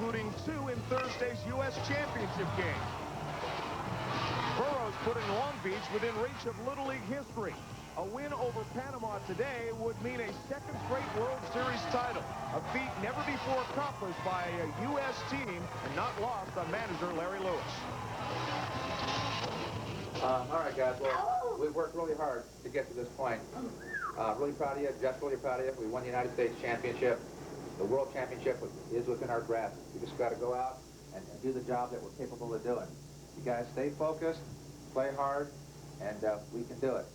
including 2 in Thursday's U.S. Championship game. Burroughs putting Long Beach within reach of Little League history. A win over Panama today would mean a second straight World Series title, a feat never before accomplished by a U.S. team and not lost on manager Larry Lewis. All right, guys. Well, we've worked really hard to get to this point. Really proud of you. Just really proud of you. We won the United States Championship. The World Championship is within our grasp. We just got to go out and do the job that we're capable of doing. You guys stay focused, play hard, and we can do it.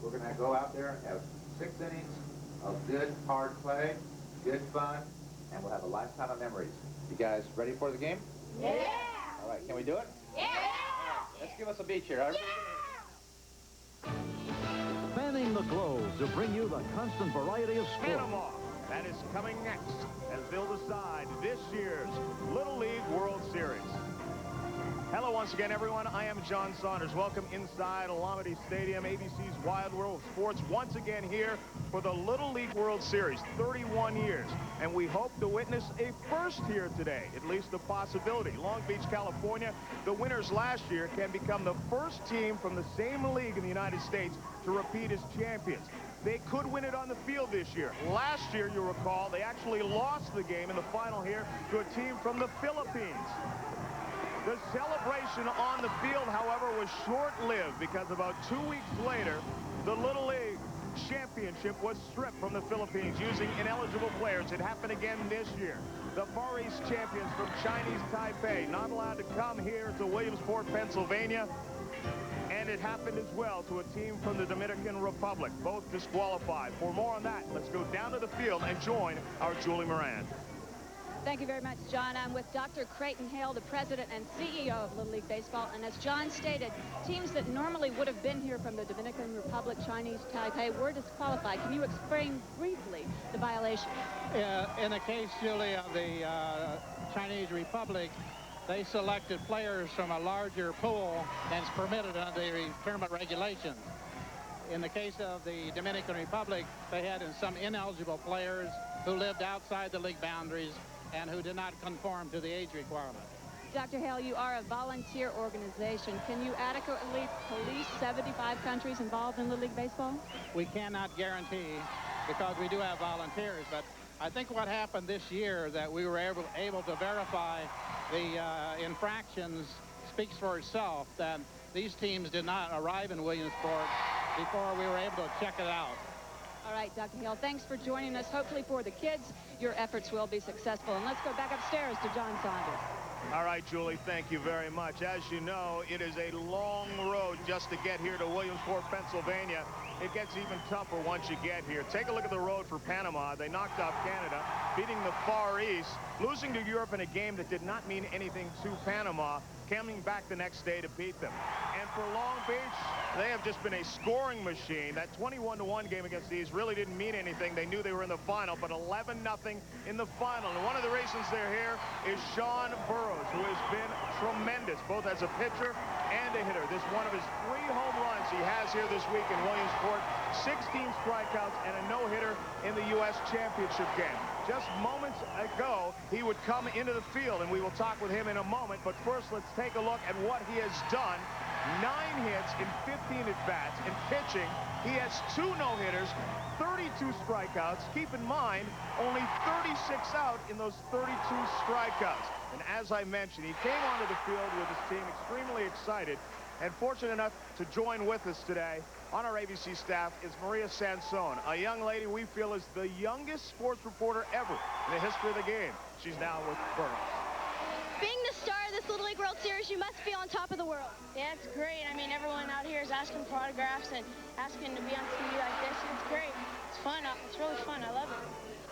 We're going to go out there and have 6 innings of good, hard play, good fun, and we'll have a lifetime of memories. You guys ready for the game? Yeah! All right, can we do it? Yeah! Let's give us a beat here. Everybody Spanning the globe to bring you the constant variety of sport. Panama. That is coming next as they'll decide this year's Little League World Series. Hello once again, everyone. I am John Saunders. Welcome inside Alameda Stadium, ABC's Wild World of Sports, once again here for the Little League World Series, 31 years. And we hope to witness a first here today, at least a possibility. Long Beach, California, the winners last year can become the first team from the same league in the United States to repeat as champions. They could win it on the field this year. Last year, you'll recall, they actually lost the game in the final here to a team from the Philippines. The celebration on the field, however, was short-lived because about 2 weeks later, the Little League Championship was stripped from the Philippines using ineligible players. It happened again this year. The Far East champions from Chinese Taipei not allowed to come here to Williamsport, Pennsylvania. And it happened as well to a team from the Dominican Republic, both disqualified. For more on that, let's go down to the field and join our Julie Moran. Thank you very much, John. I'm with Dr. Creighton Hale, the president and CEO of Little League Baseball. And as John stated, teams that normally would have been here from the Dominican Republic, Chinese Taipei, were disqualified. Can you explain briefly the violation? In the case, Julie, of the Chinese Republic, they selected players from a larger pool than is permitted under the tournament regulations. In the case of the Dominican Republic, they had some ineligible players who lived outside the league boundaries and who did not conform to the age requirement. Dr. Hale, you are a volunteer organization. Can you adequately police 75 countries involved in Little League Baseball? We cannot guarantee, because we do have volunteers, but I think what happened this year that we were able to verify the infractions speaks for itself, that these teams did not arrive in Williamsport before we were able to check it out. All right, Dr. Hale, thanks for joining us. Hopefully for the kids, your efforts will be successful. And let's go back upstairs to John Saunders. All right, Julie, thank you very much. As you know, it is a long road just to get here to Williamsport, Pennsylvania. It gets even tougher once you get here. Take a look at the road for Panama. They knocked off Canada, beating the Far East, losing to Europe in a game that did not mean anything to Panama, coming back the next day to beat them. And for Long Beach, they have just been a scoring machine. That 21-1 game against these really didn't mean anything. They knew they were in the final, but 11-0 in the final. And one of the reasons they're here is Sean Burroughs, who has been tremendous, both as a pitcher and a hitter. This one of his 3 home runs he has here this week in Williamsport, 16 strikeouts and a no-hitter in the U.S. Championship game. Just moments ago, he would come into the field, and we will talk with him in a moment. But first, let's take a look at what he has done. 9 hits in 15 at-bats. In pitching, he has 2 no-hitters, 32 strikeouts. Keep in mind, only 36 out in those 32 strikeouts. And as I mentioned, he came onto the field with his team extremely excited, and fortunate enough to join with us today on our ABC staff is Maria Sansone, a young lady we feel is the youngest sports reporter ever in the history of the game. She's now with Burroughs. Being the star of this Little League World Series, you must be on top of the world. Yeah, it's great. I mean, everyone out here is asking for autographs and asking to be on TV like this. It's great. It's fun. It's really fun. I love it.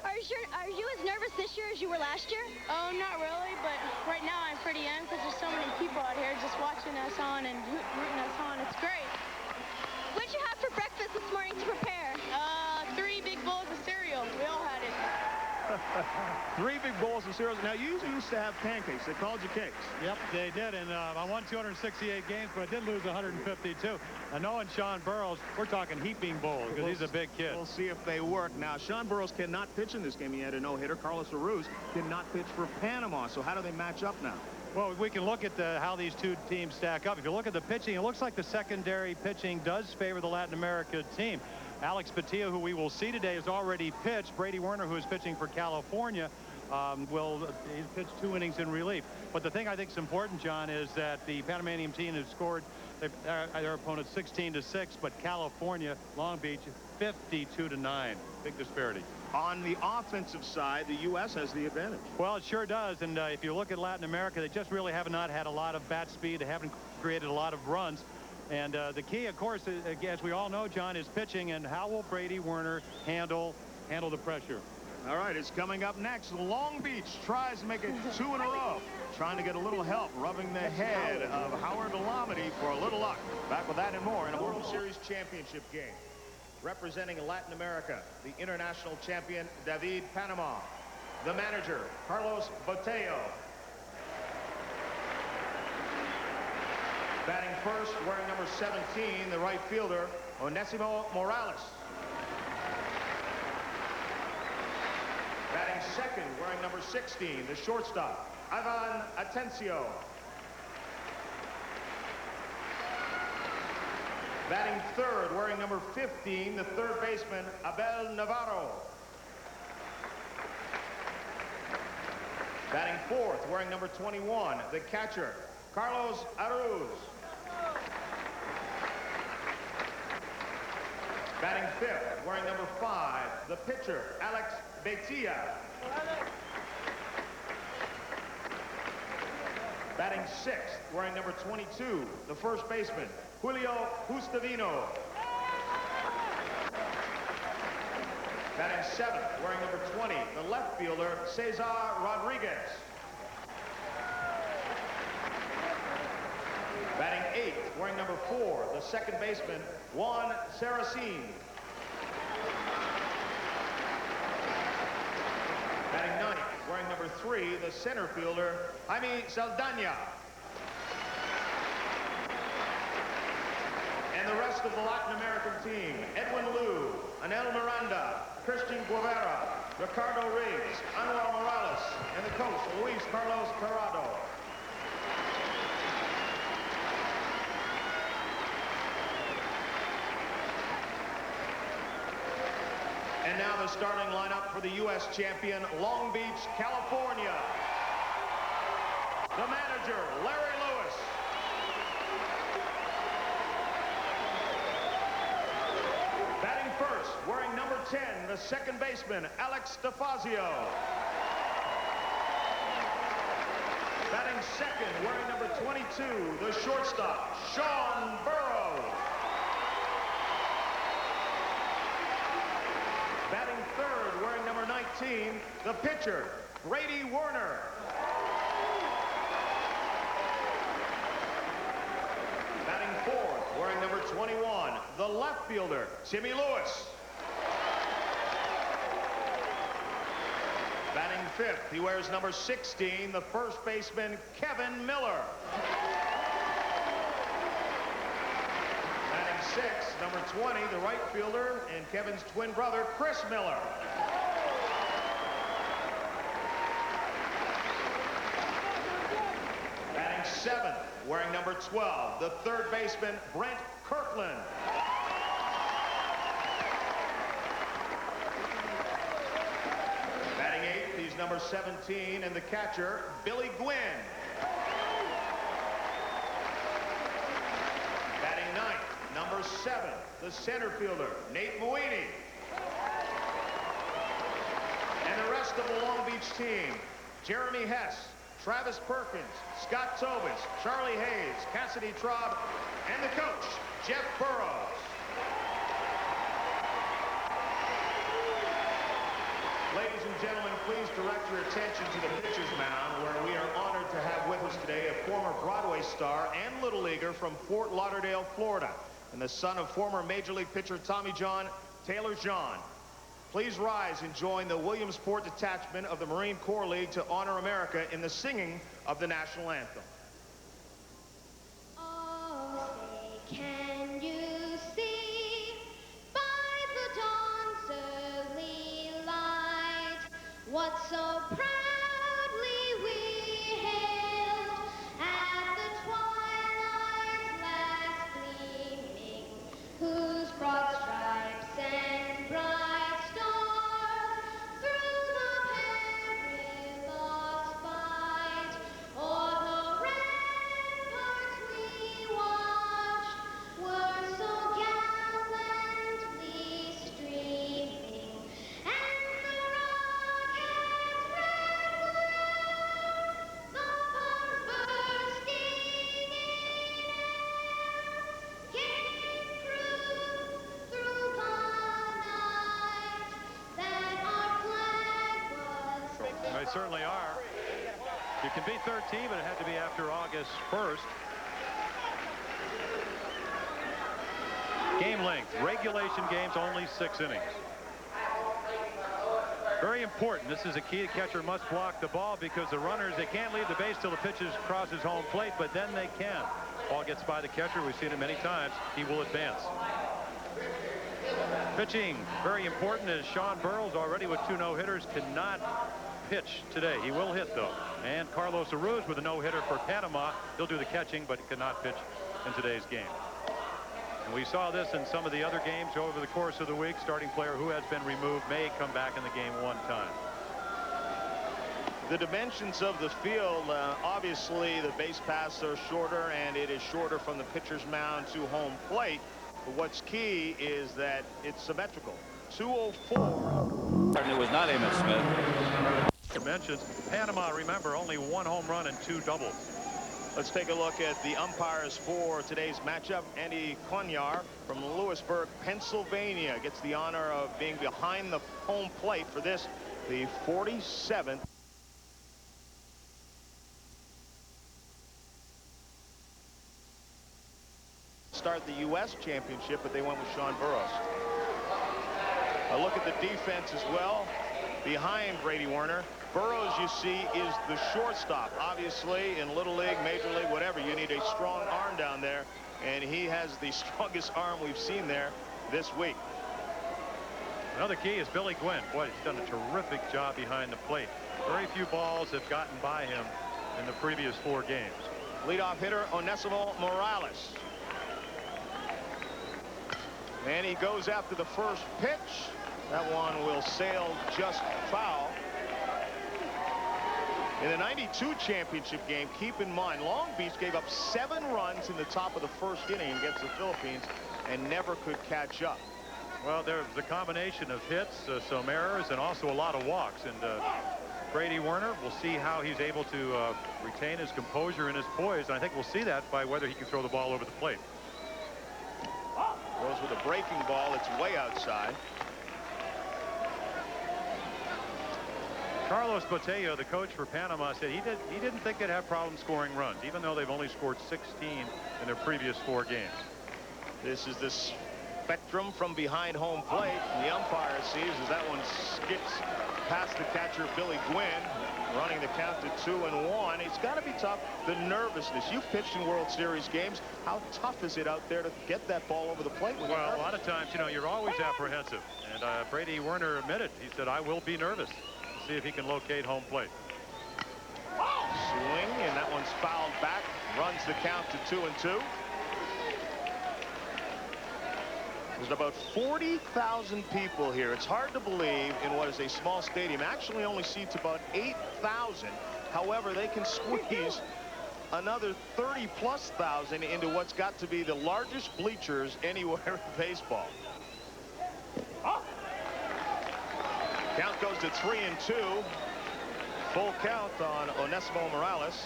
Are you as nervous this year as you were last year? Oh, not really, but right now I'm pretty young because there's so many people out here just watching us on and rooting us on. It's great. What'd you have for breakfast this morning to prepare? 3 big bowls of cereal. We all had it. 3 big bowls of cereals. Now, you used to have pancakes. They called you cakes. Yep, they did. And I won 268 games, but I did lose 152. And knowing Sean Burroughs, we're talking heaping bowls because he's a big kid. We'll see if they work. Now, Sean Burroughs cannot pitch in this game. He had a no-hitter. Carlos Aruz cannot pitch for Panama. So how do they match up now? Well, we can look at how these two teams stack up. If you look at the pitching, it looks like the secondary pitching does favor the Latin America team. Alex Batia, who we will see today, has already pitched. Brady Werner, who is pitching for California, he's pitched 2 innings in relief. But the thing I think is important, John, is that the Panamanian team has scored their opponent 16-6, but California, Long Beach, 52-9. Big disparity. On the offensive side, the U.S. has the advantage. Well, it sure does. And if you look at Latin America, they just really have not had a lot of bat speed. They haven't created a lot of runs. And the key, of course, as we all know, John, is pitching. And how will Brady Werner handle the pressure? All right, it's coming up next. Long Beach tries to make it 2 in a row. Trying to get a little help, rubbing the head of Howard Alamedy for a little luck. Back with that and more in a World Series championship game. Representing Latin America, the international champion, David Panama. The manager, Carlos Boteo. Batting first, wearing number 17, the right fielder, ONESIMO Morales. Batting second, wearing number 16, the shortstop, Ivan Atencio. Batting third, wearing number 15, the third baseman, Abel Navarro. Batting fourth, wearing number 21, the catcher, Carlos Aruz. Batting fifth, wearing number 5, the pitcher, Alex Batia. Batting sixth, wearing number 22, the first baseman, Julio Gustavino. Batting seventh, wearing number 20, the left fielder, Cesar Rodriguez. Batting eighth, wearing number 4, the second baseman, Juan Saracen. Batting ninth, wearing number 3, the center fielder, Jaime Saldana. And the rest of the Latin American team, Edwin Liu, Anel Miranda, Christian Guevara, Ricardo Riggs, Anuel Morales, and the coach, Luis Carlos Corrado. And now the starting lineup for the U.S. champion, Long Beach, California. The manager, Larry Lewis. Batting first, wearing number 10, the second baseman, Alex DeFazio. Batting second, wearing number 22, the shortstop, Sean Burroughs. Batting third, wearing number 19, the pitcher, Brady Werner. Batting fourth, wearing number 21, the left fielder, Timmy Lewis. Batting fifth, he wears number 16, the first baseman, Kevin Miller. Batting sixth, number 20, the right fielder, and Kevin's twin brother, Chris Miller. Batting seventh, wearing number 12, the third baseman, Brent Kirkland. Batting eighth, he's number 17, and the catcher, Billy Gwynn. Batting ninth, number 7, the center fielder, Nate Moini. And the rest of the Long Beach team, Jeremy Hess, Travis Perkins, Scott Tobis, Charlie Hayes, Cassidy Traub, and the coach, Jeff Burroughs. Ladies and gentlemen, please direct your attention to the pitcher's mound, where we are honored to have with us today a former Broadway star and Little Leaguer from Fort Lauderdale, Florida, and the son of former Major League pitcher Tommy John, Taylor John. Please rise and join the Williamsport Detachment of the Marine Corps League to honor America in the singing of the national anthem. Oh, say, can you see by the dawn's early light what so proudly we hailed at the twilight's last gleaming, whose broad stripes and bright stars through the perilous fight o'er the ramparts we watched were so gallantly streaming, and the rocket's red glare, the bombs bursting in air, gave proof through the night that our flag was. They certainly are. You can be 13, but it had to be after August 1st. Game length, regulation games, only 6 innings. Very important. This is a key. The catcher must block the ball because the runners, they can't leave the base till the pitch crosses home plate, but then they can. Ball gets by the catcher. We've seen it many times. He will advance. Pitching, very important, as Sean Burroughs, already with 2 no-hitters, cannot pitch today. He will hit, though. And Carlos Aruz with a no-hitter for Panama. He'll do the catching, but he cannot pitch in today's game. And we saw this in some of the other games over the course of the week. Starting player who has been removed may come back in the game 1 time. The dimensions of the field, obviously the base paths are shorter, and it is shorter from the pitcher's mound to home plate. But what's key is that it's symmetrical. 204. It was not Amos Smith. Dimensions. Panama, remember, only 1 home run and 2 doubles. Let's take a look at the umpires for today's matchup. Andy Cunyar from Lewisburg, Pennsylvania, gets the honor of being behind the home plate for this, the 47th. Start the U.S. championship, but they went with Sean Burroughs. A look at the defense as well. Behind Brady Werner, Burroughs, you see, is the shortstop. Obviously, in Little League, Major League, whatever, you need a strong arm down there, and he has the strongest arm we've seen there this week. Another key is Billy Gwynn. Boy, he's done a terrific job behind the plate. Very few balls have gotten by him in the previous 4 games. Leadoff hitter, ONESIMO Morales. And he goes after the first pitch. That one will sail just foul. In the 92 championship game, keep in mind, Long Beach gave up 7 runs in the top of the first inning against the Philippines and never could catch up. Well, there's a combination of hits, some errors, and also a lot of walks. And Brady Werner, we'll see how he's able to retain his composure and his poise. And I think we'll see that by whether he can throw the ball over the plate. Goes with a breaking ball. It's way outside. Carlos Botello, the coach for Panama, said he didn't think they'd have problems scoring runs, even though they've only scored 16 in their previous 4 games. This is the spectrum from behind home plate. The umpire sees as that one skips past the catcher, Billy Gwynn, running the count to 2-1. It's got to be tough, the nervousness. You've pitched in World Series games. How tough is it out there to get that ball over the plate? Well, a lot of times, you know, you're always apprehensive. And Brady Werner admitted, he said, I will be nervous. See if he can locate home plate. Swing, and that one's fouled back. Runs the count to 2-2. There's about 40,000 people here. It's hard to believe in what is a small stadium. Actually only seats about 8,000. However, they can squeeze another 30+ thousand into what's got to be the largest bleachers anywhere in baseball. Count goes to 3-2. Full count on ONESIMO Morales.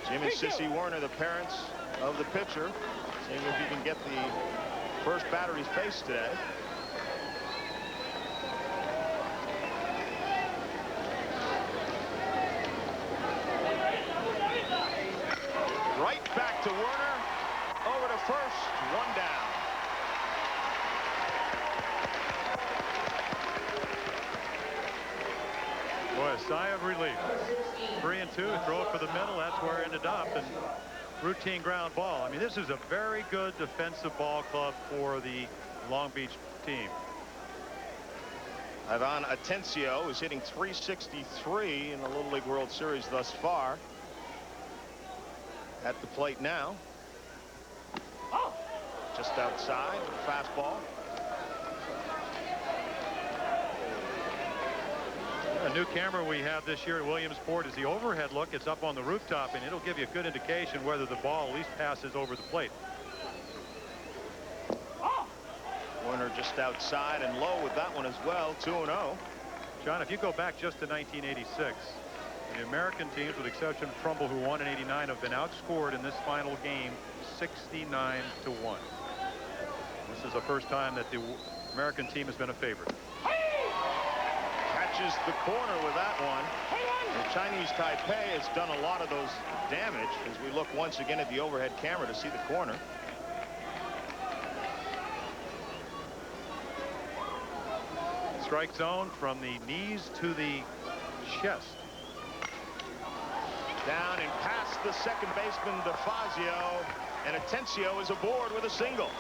Jim and Sissy Werner, the parents of the pitcher, seeing if he can get the first battery's face today. Right back to Werner. Over to first. 1 down. sigh of relief. 3-2, throw it for the middle. That's where it ended up. And routine ground ball. I mean, this is a very good defensive ball club for the Long Beach team. Ivan Atencio is hitting .363 in the Little League World Series thus far. At the plate now. Just outside, fastball. A new camera we have this year at Williamsport is the overhead look. It's up on the rooftop, and it'll give you a good indication whether the ball at least passes over the plate. Werner just outside and low with that one as well. 2-0. John, if you go back just to 1986, the American teams, with the exception of Trumbull, who won in '89, have been outscored in this final game 69-1. This is the first time that the American team has been a favorite. Catches the corner with that one. The Chinese Taipei has done a lot of those damage as we look once again at the overhead camera to see the corner. Strike zone from the knees to the chest. Down and past the second baseman DeFazio, and Atencio is aboard with a single.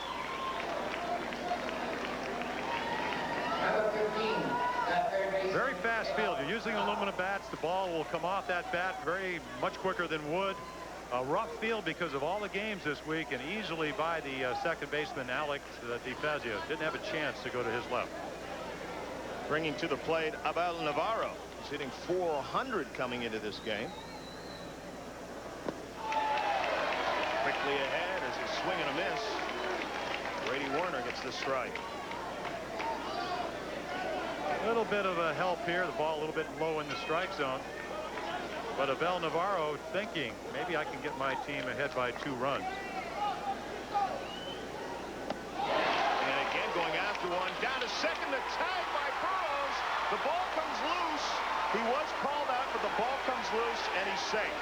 Very fast field. You're using aluminum bats. The ball will come off that bat very much quicker than wood. A rough field because of all the games this week, and easily by the second baseman Alex DeFazio. Didn't have a chance to go to his left. Bringing to the plate Abel Navarro. He's hitting .400 coming into this game. Quickly ahead as a swing and a miss. Brady Werner gets the strike. A little bit of a help here. The ball a little bit low in the strike zone. But Abel Navarro thinking, maybe I can get my team ahead by 2 runs. And again going after one. Down to second. The tag by Burrows. The ball comes loose. He was called out, but the ball comes loose and he's safe.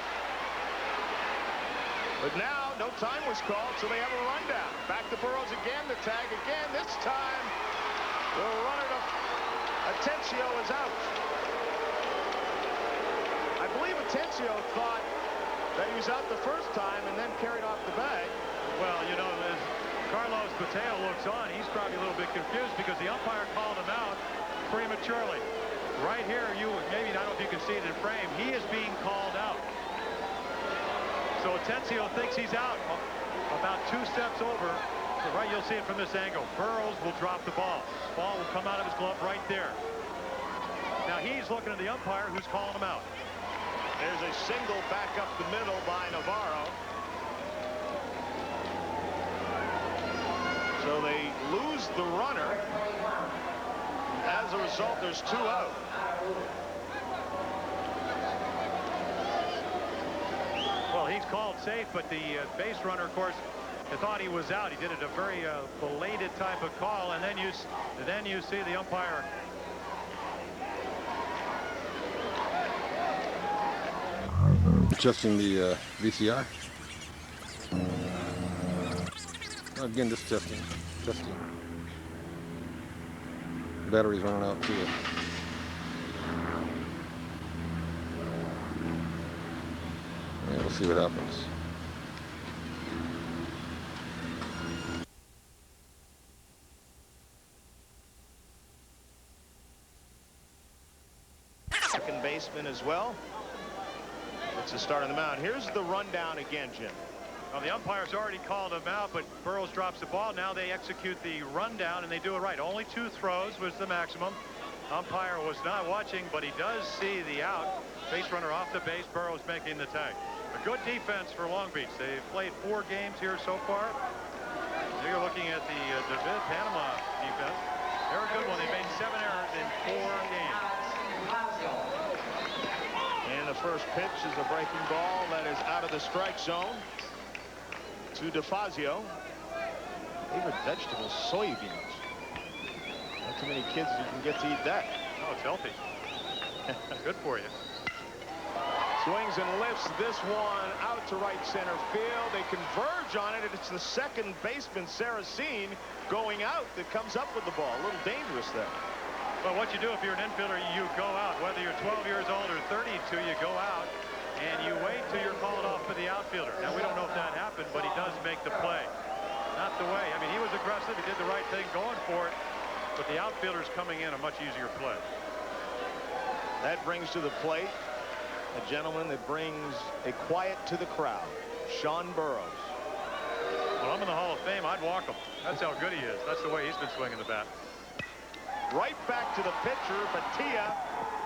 But now no time was called, so they have a rundown. Back to Burrows again. The tag again. This time the runner to Atencio is out. I believe Atencio thought that he was out the first time and then carried off the bag. Well, you know, as Carlos Mateo looks on, he's probably a little bit confused because the umpire called him out prematurely. Right here, maybe, I don't know if you can see it in frame, he is being called out. So Atencio thinks he's out about 2 steps over. Right, you'll see it from this angle. Burrows will drop the ball. Ball will come out of his glove right there. Now he's looking at the umpire who's calling him out. There's a single back up the middle by Navarro. So they lose the runner. As a result, there's 2 out. Well, he's called safe, but the base runner, of course, thought he was out. He did it a very belated type of call, and then you see the umpire. Adjusting the VCR. Again, just testing. Battery's running out too. Yeah, we'll see what happens. Second baseman as well. It's the start of the mound. Here's the rundown again, Jim. Well, the umpire's already called him out, but Burrows drops the ball. Now they execute the rundown, and they do it right. Only 2 throws was the maximum. Umpire was not watching, but he does see the out. Base runner off the base. Burrows making the tag. A good defense for Long Beach. They've played 4 games here so far. Now you're looking at the Panama defense. They're a good one. They made 7 errors in 4 games. And the first pitch is a breaking ball that is out of the strike zone to DeFazio. Favorite vegetable, soybeans. Not too many kids you can get to eat that. Oh, it's healthy. Good for you. Swings and lifts this one out to right center field. They converge on it, and it's the second baseman, Saracine, going out that comes up with the ball. A little dangerous there. But what you do if you're an infielder, you go out. Whether you're 12 years old or 32, you go out and you wait till you're called off for the outfielder. Now, we don't know if that happened, but he does make the play. Not the way. I mean, he was aggressive. He did the right thing going for it. But the outfielder's coming in a much easier play. That brings to the plate a gentleman that brings a quiet to the crowd, Sean Burroughs. Well, I'm in the Hall of Fame. I'd walk him. That's how good he is. That's the way he's been swinging the bat. Right back to the pitcher, Batia,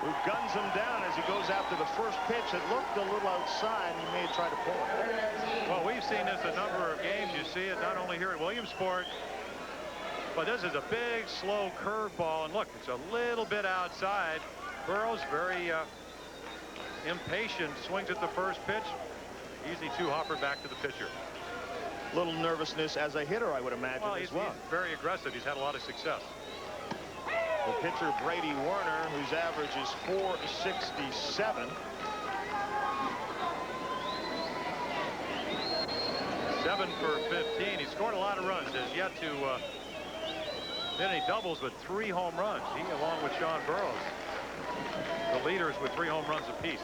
who guns him down as he goes after the first pitch. It looked a little outside, and he may try to pull it. Well, we've seen this a number of games. You see it not only here at Williamsport, but this is a big, slow curveball. And look, it's a little bit outside. Burroughs very impatient, swings at the first pitch. Easy two-hopper back to the pitcher. Little nervousness as a hitter, I would imagine, well, as well. He's very aggressive. He's had a lot of success. The pitcher, Brady Werner, whose average is .467. 7 for 15. He scored a lot of runs. Has yet to hit any doubles, but 3 home runs. He, along with Sean Burroughs, the leaders with 3 home runs apiece.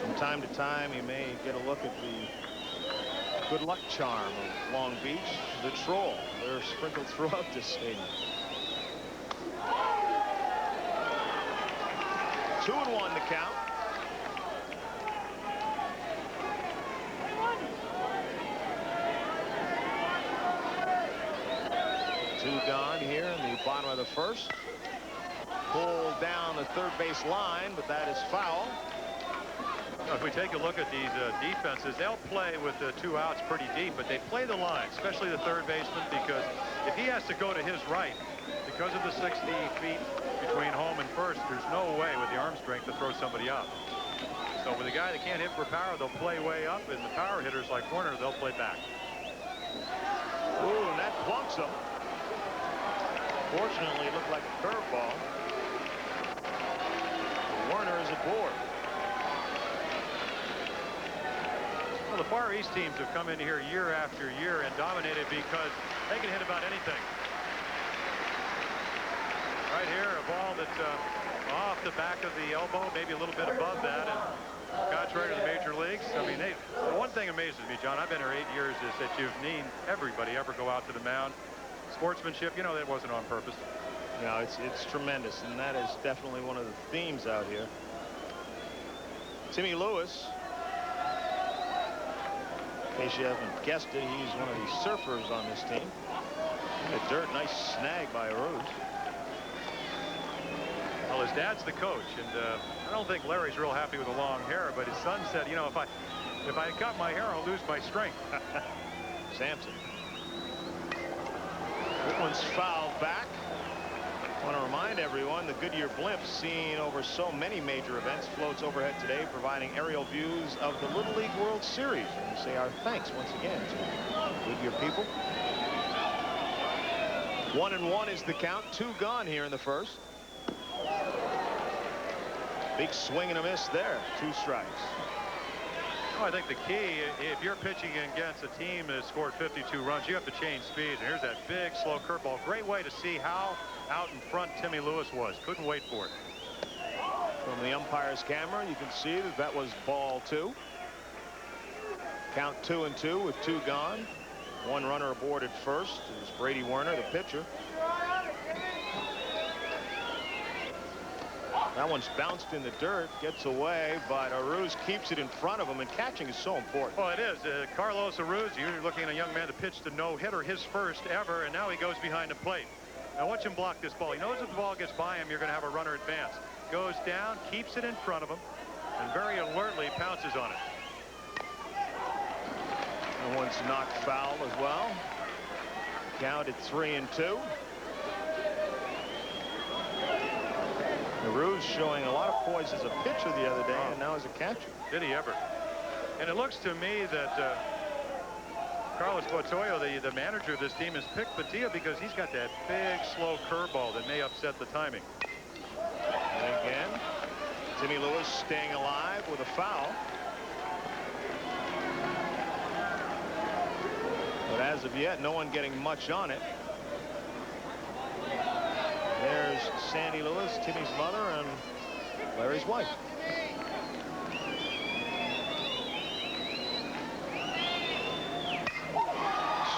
From time to time, you may get a look at the good luck charm of Long Beach, the Troll. They're sprinkled throughout this stadium. 2-1 the count. Two gone here in the bottom of the first. Pulled down the third base line, but that is foul. If we take a look at these defenses, they'll play with the 2 outs pretty deep, but they play the line, especially the third baseman, because if he has to go to his right, because of the 60 feet between home and first, there's no way with the arm strength to throw somebody out. So with a guy that can't hit for power, they'll play way up, and the power hitters like Werner, they'll play back. Ooh, and that plunks him. Fortunately, it looked like a curveball. Werner is aboard. Well, the Far East teams have come in here year after year and dominated because they can hit about anything. Right here, a ball that's off the back of the elbow, maybe a little bit above that, and contrary to the major leagues. I mean, the one thing amazes me, John, I've been here 8 years, is that you've seen everybody ever go out to the mound. Sportsmanship, you know, that wasn't on purpose. No, it's tremendous, and that is definitely one of the themes out here. Timmy Lewis, in case you haven't guessed it, he's one of the surfers on this team. In the dirt, nice snag by Aruz. Well, his dad's the coach, and I don't think Larry's real happy with the long hair, but his son said, you know, if I cut my hair, I'll lose my strength. Sampson. That one's fouled back. I want to remind everyone the Goodyear blimp, seen over so many major events, floats overhead today, providing aerial views of the Little League World Series. And we say our thanks once again to Goodyear people. 1-1 is the count. 2 gone here in the first. Big swing and a miss there. 2 strikes. Well, I think the key, if you're pitching against a team that has scored 52 runs, you have to change speeds. And here's that big, slow curveball. Great way to see how out in front Timmy Lewis was. Couldn't wait for it. From the umpire's camera, you can see that that was ball 2. Count 2-2 with 2 gone. 1 runner aboard at first. It was Brady Werner, the pitcher. That one's bounced in the dirt, gets away, but Aruz keeps it in front of him, and catching is so important. Well, it is. Carlos Aruz, you're looking at a young man to pitch the no-hitter, his first ever, and now he goes behind the plate. Now watch him block this ball. He knows if the ball gets by him, you're going to have a runner advance. Goes down, keeps it in front of him, and very alertly pounces on it. That one's knocked foul as well. Count at 3-2. Aruz showing a lot of poise as a pitcher the other day, and now as a catcher. Did he ever? And it looks to me that Carlos Botoyo, the manager of this team, has picked Batia because he's got that big, slow curveball that may upset the timing. And again, Timmy Lewis staying alive with a foul. But as of yet, no one getting much on it. There's Sandy Lewis, Timmy's mother, and Larry's wife.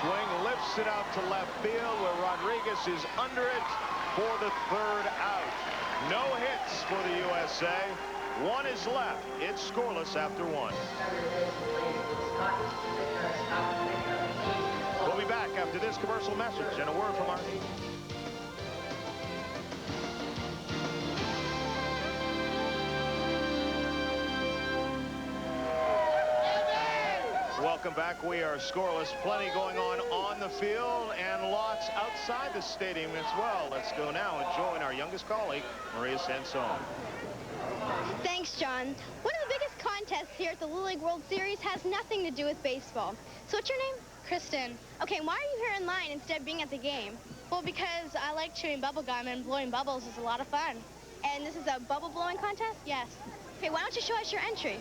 Swing lifts it out to left field where Rodriguez is under it for the third out. No hits for the USA. One is left. It's scoreless after one. We'll be back after this commercial message and a word from our team. Welcome back. We are scoreless. Plenty going on the field and lots outside the stadium as well. Let's go now and join our youngest colleague, Maria Sansone. Thanks, John. One of the biggest contests here at the Little League World Series has nothing to do with baseball. So what's your name? Kristen. Okay, why are you here in line instead of being at the game? Well, because I like chewing bubble gum and blowing bubbles is a lot of fun. And this is a bubble blowing contest? Yes. Okay, why don't you show us your entry?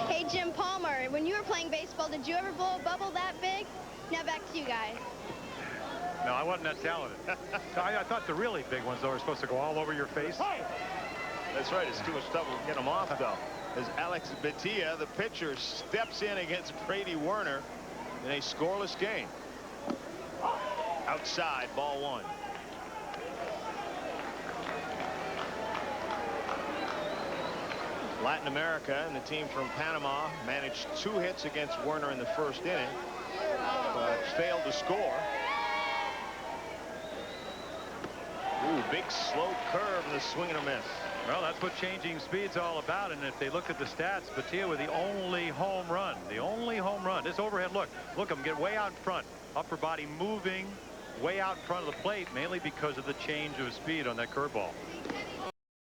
Hey, Jim Palmer, when you were playing baseball, did you ever blow a bubble that big? Now back to you guys. No, I wasn't that talented. I thought the really big ones, though, were supposed to go all over your face. That's right. It's too much trouble to get them off, though. As Alex Batia, the pitcher, steps in against Brady Werner in a scoreless game. Outside, ball one. Latin America and the team from Panama managed 2 hits against Werner in the first inning, but failed to score. Ooh, big slow curve and the swing and a miss. Well, that's what changing speed's all about. And if they look at the stats, Batia with the only home run. The only home run. This overhead look him get way out in front. Upper body moving way out in front of the plate, mainly because of the change of speed on that curveball.